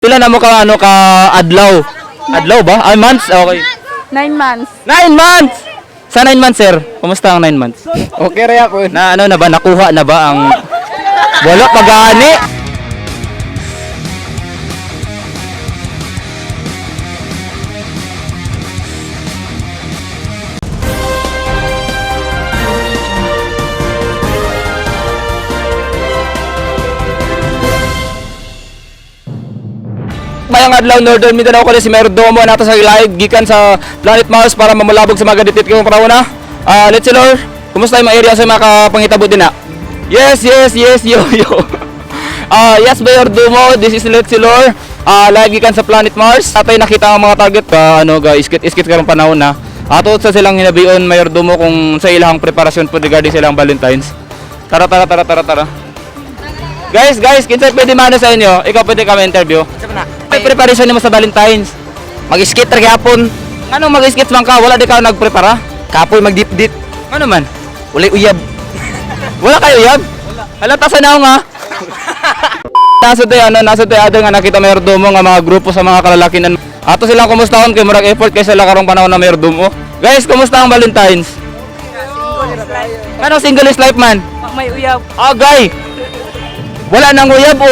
Pila na mo ka ano ka adlaw? Adlaw ba? Ay months? Okay. 9 months. 9 months. Sa 9 months, sir. Kumusta ang 9 months? Okay rin ako. Na ano na ba nakuha na ba ang wala pagani? Mayang adlaw Northern Mindanao ko si Mayor Domo nato sa live gikan sa Planet Mars para mamulabog sa mga gaditit kong karawna. Let's see Lord, kumusta yung mga area sa mga kapangitabo din na? Yes, yo. Yes Mayor Domo, this is Let's see Lord. Live gikan sa Planet Mars. Atay nakita ang mga target iskit karong panahon na. Ato sa silang hinabion Mayor Domo kung sa ilang preparasyon po regarding silang Valentine's. Tara. Guys, kinsay pwede mano sa inyo? Ikaw pwede kami interview. May preparation mo sa Valentine's. Mag-skate rin hapon. Anong mag-skate man ka? Wala di ka nagprepara? Kapoy mag-dip-dip. Ano man? Ulay uyab. Wala kayo yan? Wala. Halata sa naong ha? Nasa tayo adal nga nakita Mayor Domo nga mga grupo sa mga kalalakinan. Ato silang kumustahon kay murag effort kay sila karong panahon na Mayor Domo. Guys, kumusta ang Valentine's? Ano single is life man? May uyab. Agay! Wala nang uyab o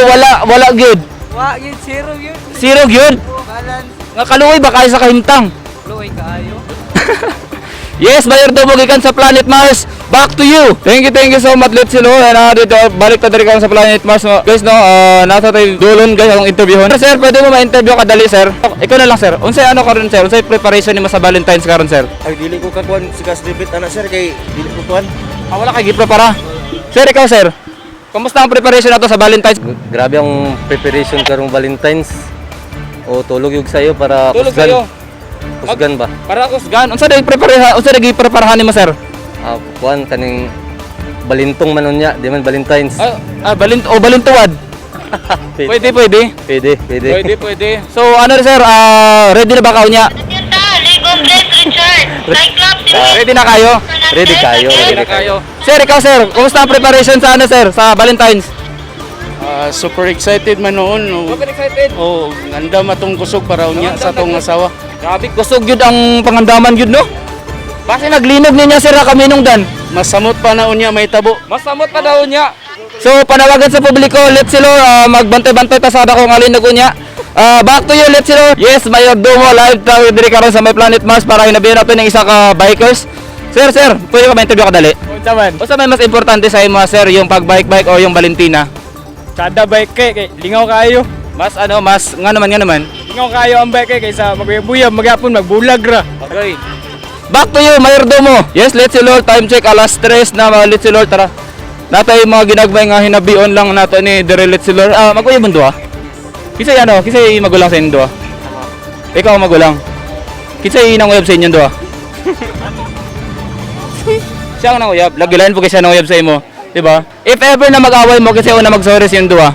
wala gyud? Wa, yun, zero yun. Zero gyud? Balance. Nga kaluoy ba kayo sa kahimtang? Luoy kaayo. Yes, Mayor Domo gikan sa Planet Mars. Back to you. Thank you so much Let's Hello. And dito balik ta diri ka sa Planet Mars. Guys no, nasa tayo dulon guys ang interviewon. Sir, pwede mo ma-interview ka dali sir? Ikaw na lang sir. Unsay ano karon sir? Unsay preparation nimo sa Valentine's karon sir? Ay dili ko kakuan si Kasdebit ana sir kay dili ko kuan. Wala kay giprepara. Sir, ikaw sir. Kumusta ang preparation nato sa Valentine's? Grabe ang preparation karong Valentine's. O tulog yung sayo para Tulog kayo. Kusgan ba? Para kusgan. Unsa day preparahan nimo sir? Kuan kaning balintong manunya, di man Valentine's. Balintuwad. Pwede. Pwede. So ano sir, ready na ba kayo niya? Ready na kayo? Ready kayo. Sir, ikaw sir, kumusta ang preparation sa ano sir, sa Valentine's? Super excited man noon. Super excited. Oh, ganda matong kusog para unya sa tong asawa. Grabe, kusog yun ang pangandaman yun, no? Basta naglinog niya sir kami nung dan. Masamot pa na unya may tabo. Masamot pa daw niya. So, panawagan sa publiko, Let's Hello, magbantay-bantay ta sa kung alin na niya. Back to you, Let's Hello. Yes, Mayor Domo, live tayo diri karon sa may Planet Mars para hinabihan natin ng isa ka bikers. Sir, pwede ka ma-interview ka dali? Unsa man? Basta may mas importante sa imo, sir, yung pag-bike o yung Valentina? Kada bike kay lingaw kayo. Mas nga naman. Lingaw kayo ang bike kaysa magbuyab magyapon magbulag ra. Okay. Back to you, Mayor Domo. Yes, Let's Hello, time check, alas 3 na mga Let's Hello, tara. Natay mga ginagmay nga hinabion lang nato ni dire Let's Hello. Maguyab mo duha. Kisay magulang sa inyo duha? Ikaw magulang. Kisay nang uyab sa inyo duha? Siya ang nanguyab. Lagilain po kasi siya nanguyab sa imo. Diba? If ever na mag-away mo kasi una mag-sorry sa inyo duha.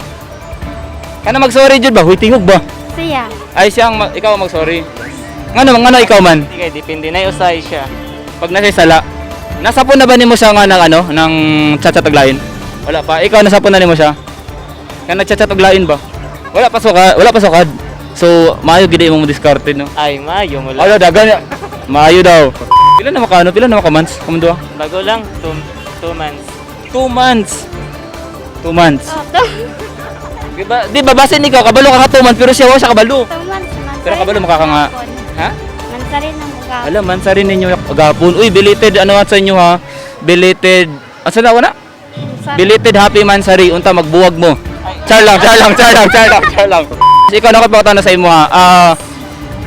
Kana mag-sorry jud ba? Huy tingog ba? Siya. Ay ikaw mag-sorry. Ngano ikaw man? Sige, depende na usay siya. Pag nasa sala, nasapon na ba nimo siya nga ng chat-chataglain? Wala pa. Ikaw nasapon na nimo siya? Nga nagchat-chataglain ba? Wala pa sukad. So, maayo gid imong discarded no. Ay, mayo mo lang. Wala dagan. Maayo daw. Pila na maka months? Kamundo? Bago lang 2 months. 2 months. 2 months. Di ba basin ikaw kabalo ka 2 months pero siya wa siya kabalo. 2 months. Pero kabalo makakanga. Ha? Mansari ng gapon. Alam man sa rin ninyo gapon. Uy, belated ano sa inyo ha? Belated. Asa na wala? Belated happy mansari unta magbuwag mo. Char lang. Ikaw na ko pakita na sa imo ha.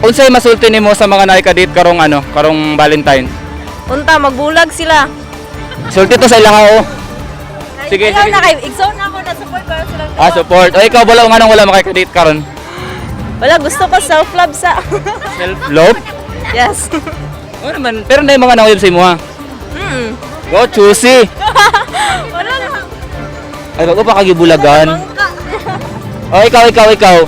Unsay masulti nimo sa mga naikadate karong Valentine? Unta, magbulag sila. Sulti to sa ilang oo. Sige. Ilaw na kayo. Igsaw na ako na support para silang Support. O ikaw wala makikadate karon. Wala, gusto ko self-love sa... Self-love? Yes. Oo naman, pero na yung mga nakuyab sa imo ha. Go, choosy. Wala na. Ay, bago pa kagibulagan. O, ikaw.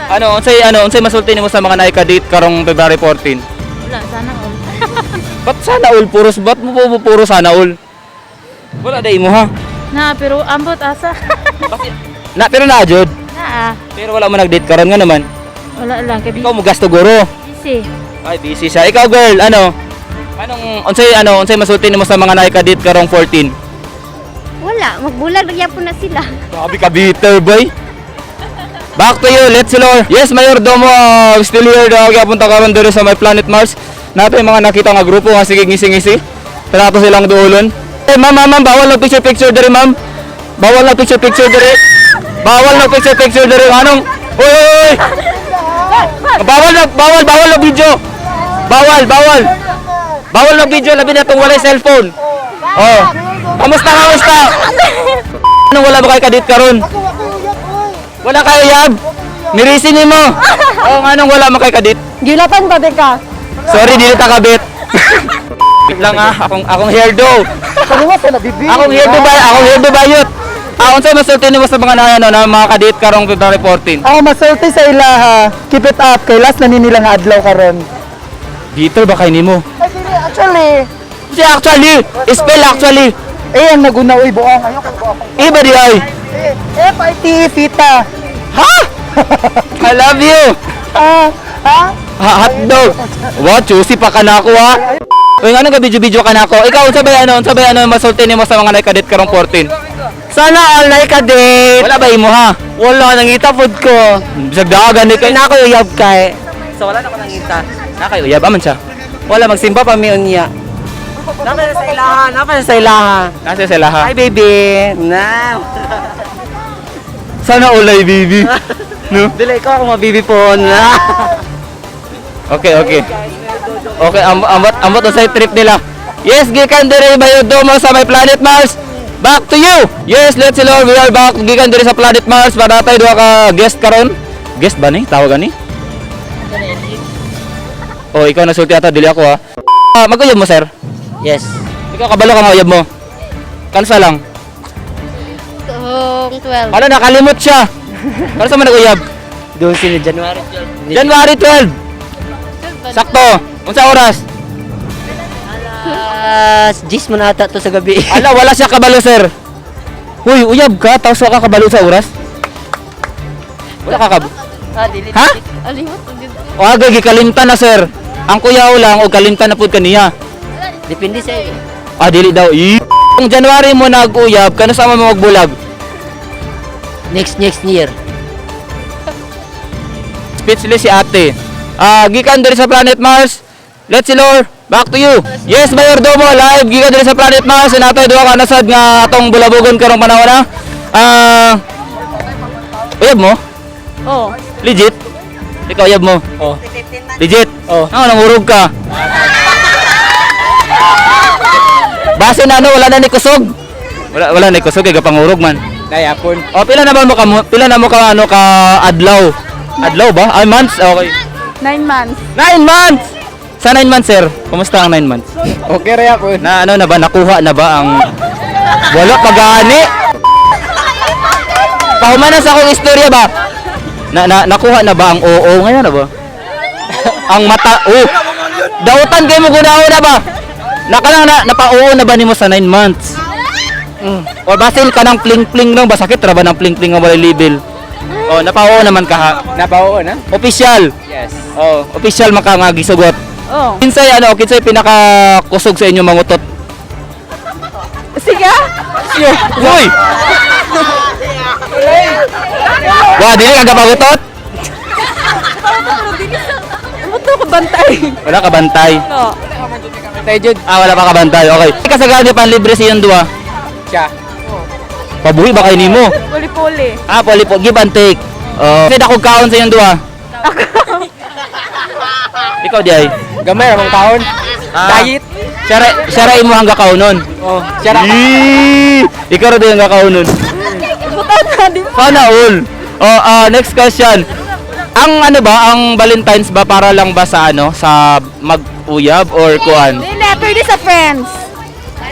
Unsay masulti nimo sa mga naikadate karong February 14? Wala, sana all. Ba't sana all? Ba't mo puro sana all? Wala day mo ha. Na, pero ambot asa. Pero na, Jod. Na, naa. Pero wala mo nag-date karon nga naman. Wala lang. Kabi. Ikaw mo gasto guro. Busy. Ay, busy siya. Ikaw girl, ano? Unsay masulti nimo sa mga naika-date karong 14? Wala. Magbulag nagyan po na sila. Grabe ka bitter, boy. Back to you, let's Lord. Yes, Mayordomo, still here daw punta karon diri sa my planet Mars. Nato yung mga nakita nga grupo nga sige ngisi-ngisi. Tara to silang duolon. Eh, ma'am, bawal na picture diri, ma'am. Bawal na picture diri. Bawal na picture diri. Anong? Oy! Bawal na video. Bawal. Bawal na video labi na tong walay cellphone. Oh. Kamusta? Anong wala ba kay kadit karon? Wala kayo yab. Nirisin nimo. Oh, anong wala man kay kadit? Gilatan pa ka. Sorry, dili ta kabit. Wait lang akong hairdo. Akong hairdo bayot. Unsay masulti nimo sa mga na mga kadit karong February 14? Ako masulti sa ilaha. Keep it up. Kay last na nila nga adlaw karon. Dito ba kay nimo? Actually, Actually, spell actually. ang naguna uy buong ayo kay buong. Iba di ay. FIT Fita. Ha? I love you. Ha? Hotdog. Wow, juicy pa ka na ako ha. Uy, nga ka video ka na ako. Ikaw, unsa ba masulti nimo sa mga naikadet karong 14? Sana all na ikadate. Wala ba imo ha? Wala nangita food ko. Bisag dagan ni kay Na ako uyab kay. So wala na ko nangita. nakay uyab aman siya. Wala magsimba pa mi unya. Napa sa ilaha. Nasa sila ha. Hi baby. Na. Sana ulay baby. No? Dili ko ako mabibi po na. Okay. Okay, ambot sa trip nila. Yes, gikan diri Mayordomo sa may planet Mars. Back to you. Yes, let's Lord, we are back gikan diri sa planet Mars para tayo duha ka guest karon. Guest ba ni? Tawag ani? Oh, ikaw nasulti ata dili ako ha. Maguyab mo sir. Yes. Ikaw kabalo ka nga uyab mo. Kansa lang. Tong 12. Ano nakalimot siya. Kansa man nag-uyab? 12 ni January 12. January 12. Sakto. Unsa oras? Alas 10 man ata to sa gabi. Ala, wala siya kabalo, sir. Uy, uyab ka, tapos wala ka kabalo sa oras? Wala ka kabalo. Ha? Alimot. O agay, gikalimtan na, sir. Ang kuyaw lang, o kalimtan na po kaniya. Depende sa iyo. Dili daw. Kung January mo nag-uyab, kano sa mo magbulag? Next year. Speechless si ate. Gikan diri sa planet Mars. Let's see, Lord. Back to you. Yes, Mayordomo, live. Gikan diri sa planet Mars. Natay duha ka nasad nga atong bulabugon karong panahon na. Uyab mo? Oh. Legit? Ikaw uyab mo? Oh. Legit? Oh. Nangurog ka. Base na wala na ni kusog. Wala na ni kusog kay gapangurog man. Dayapon. Pila na mo ka adlaw? Adlaw ba? Ay months. Okay. 9 months. 9 months. Sa 9 months, sir. Kumusta ang 9 months? Okay ra ako. Na ba nakuha na ba ang wala pa gani? Pahumanas akong istorya ba? Nakuha na ba ang oo ngayon na ba? Ang mata, dautan kayo mo gunaon na ba? Napa-oo na ba nimo sa 9 months? O basil ka ng pling-pling lang ba? Sakit ra ba ng pling-pling nga wala label? O, napa-oo naman ka ha? Napao na? Official. Yes. O, official maka nga gisugot. Oh. Kinsay pinakakusog sa inyo mangutot? Sige. Uy! Wa, dili ka gapagutot? Buto ko bantay. Wala ka bantay. No. Tayo jud. Wala pa ka bantay. Okay. Kasagani panlibre sa iyong duwa. Siya. Pabuhi ba kayo nimo? Puli-puli. Pwede po. Give and take. Kasi dakog kaon sa iyong duwa. Ikaw di ay. Gamay ramong kaon. Diet. Siya rin mo hangga kaunon. Oh, siya ra. Ikaw rin hangga kaunon. Butan na din. Sana all. Next question. Ang Valentine's ba para lang ba sa sa mag-uyab or kuan? Hindi, pwede sa friends.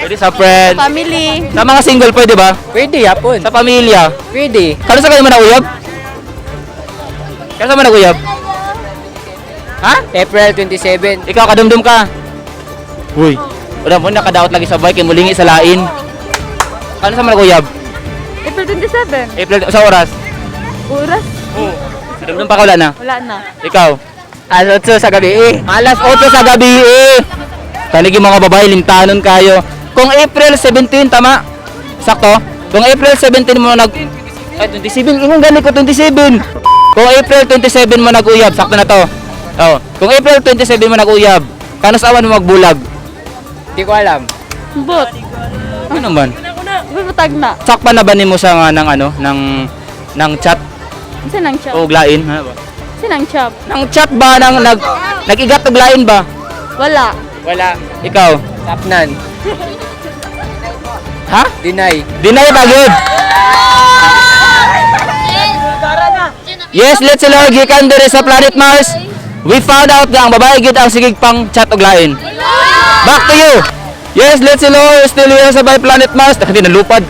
Pwede sa friends. Family. Sa mga single pwede ba? Pwede yapon. Sa pamilya. Pwede. Kano sa kayo man uyab? Kano sa man uyab? Ha? April 27. Ikaw kadumdum ka. Uy. Wala mo nakadaot lagi sa bike mulingi sa lain. Kano sa man uyab? April 27. April sa oras. Oras? Nandun pa ka wala na? Wala na. Ikaw? Alas 8 sa gabi eh. Alas 8 sa gabi eh. Kanigi mga babae, lintanon kayo. Kung April 17, tama? Sakto? Kung April 17 mo nag... Ay, 27. Ingon gani ko, 27. Kung April 27 mo nag-uyab, sakto na to. Oh. Kung April 27 mo nag-uyab, kanos awan mo magbulag? Hindi ko alam. But, Ano man? butag na. Sakpan na ba nimo sa nga ng ano, ng chat Isa nang chop. o glain? Ano ba? Isa nang chop. Nang chat ba nang nag-igat og glain ba? Wala. Wala. Ikaw? Tapnan. Ha? Deny. Deny ba gyud? Yes, let's Lord gikan diri sa planet Mars. We found out nga ang babae gid ang sigig pang chat og lain. Back to you. Yes, let's Lord still here sa by planet Mars. Hindi na lupad.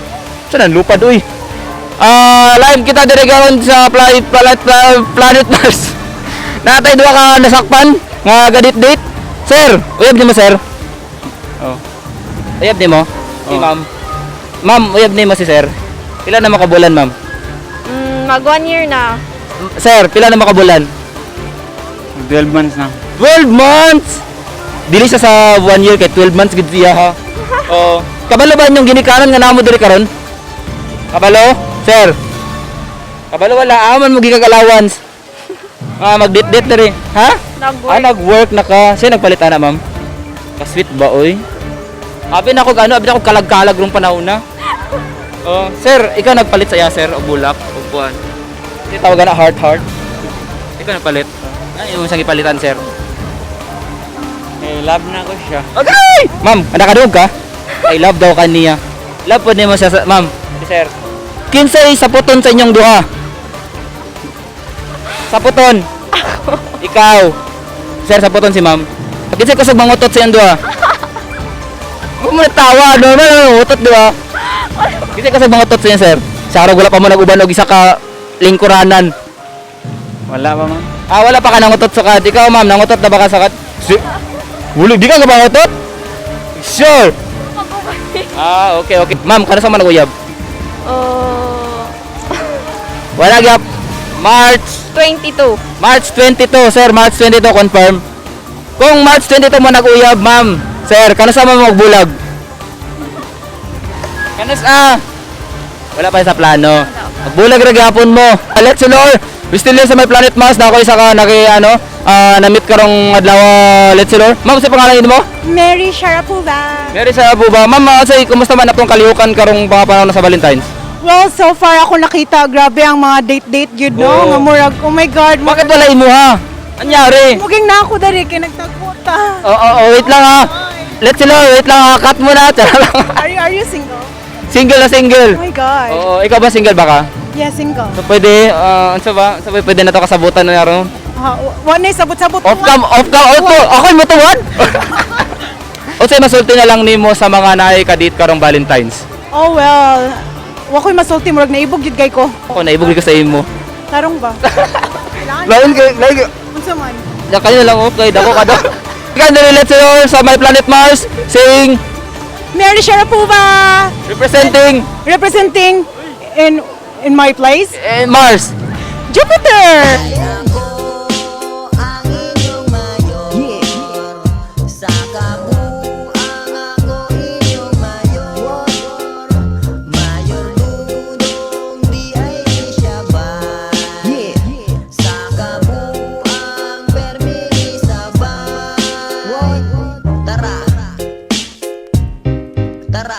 Saan ang lupad uy? Live kita diri karon sa planet Mars. Natay duha ka nasakpan nga gadit-date. Sir, uyab nimo sir. Oh. Uyab nimo? Si ma'am. Ma'am, uyab nimo si sir. Pila na makabulan, ma'am? Mag 1 year na. Sir, pila na makabulan? 12 months na. 12 months! Dili siya sa 1 year kay 12 months gid siya ha. Oh, kabalo ba inyong ginikanan nga namo diri karon? Kabalo? Sir. Kabalo wala aman mo gikag allowance. Mag-date diri. Ha? Nag-work. Nag-work na ka. Siya nagpalit ana, ma'am. Ka-sweet ba oy? Abi na ko abi na ko kalag-kalag rong panahon na. Oh, sir, ikaw nagpalit sa iya, sir, o bulak, o buwan. Hindi tawagan na heart. Ikaw nagpalit. Ano yung isang ipalitan, sir? Love na ko siya. Okay! Ma'am, nakadug ka? I love daw ka niya. Love po niyo mo siya, ma'am. Sir. Kinsay sa puton sa inyong duha? Sa puton. Ikaw. Sir, sa puton si ma'am. Kinsay kusog mangutot sa inyong duha? Huwag mo natawa, no? Mangutot, di ba? Kinsay kusog mangutot sa inyo, sir? Sa araw, wala pa mo nag-uban og isa ka lingkuranan. Wala pa man. Wala pa ka nangutot sa kad. Ikaw, ma'am, nangutot na ba ka sa kad? Wala, di ka nga mangutot? Sure. Okay. Ma'am, kano sa man nag-uyab? Wala gyap. March 22. March 22, sir. March 22 confirm. Kung March 22 mo nag-uyab, ma'am. Sir, kano sa man mo magbulag? Kano sa? Wala pa sa plano. Magbulag ra gyapon mo. Let's Lord. We still live sa my planet Mars. Na ako isa ka na-meet karong adlaw, let's Lord. Ma'am, sa pangalan mo? Mary Sharapova. Mary sa Abuba. Ma'am, say kumusta man atong kalihukan karong mga panahon na sa Valentine's? Well, so far ako nakita, grabe ang mga date-date yun, no? Oo. Nga murag, oh my God. Bakit wala imo ha? Anyari? Muging na ako dari, kaya nagtagpo ta. Wait lang ha. Let's Lord, wait lang ha. Cut mo na. Are you single? Single na single. Oh my God. Oo, ikaw ba single ba ka? Yeah, single. So pwede, ano ba? So pwede na to kasabutan na naroon. One day, sabot-sabot. Off cam. Ako mo tuwan. O say masulti na lang nimo sa mga naay kadit karong Valentine's. Oh well, wako'y masulti, murag naibog yun kay ko. Ako naibugli ko sa imo. Tarong ba? Lain kay Unsa man? ya kanyo lang okay, dako ka daw. Ikaw na let's sa my planet Mars saying Mary Sharapova! representing in my place, Mars. Jupiter! Tara,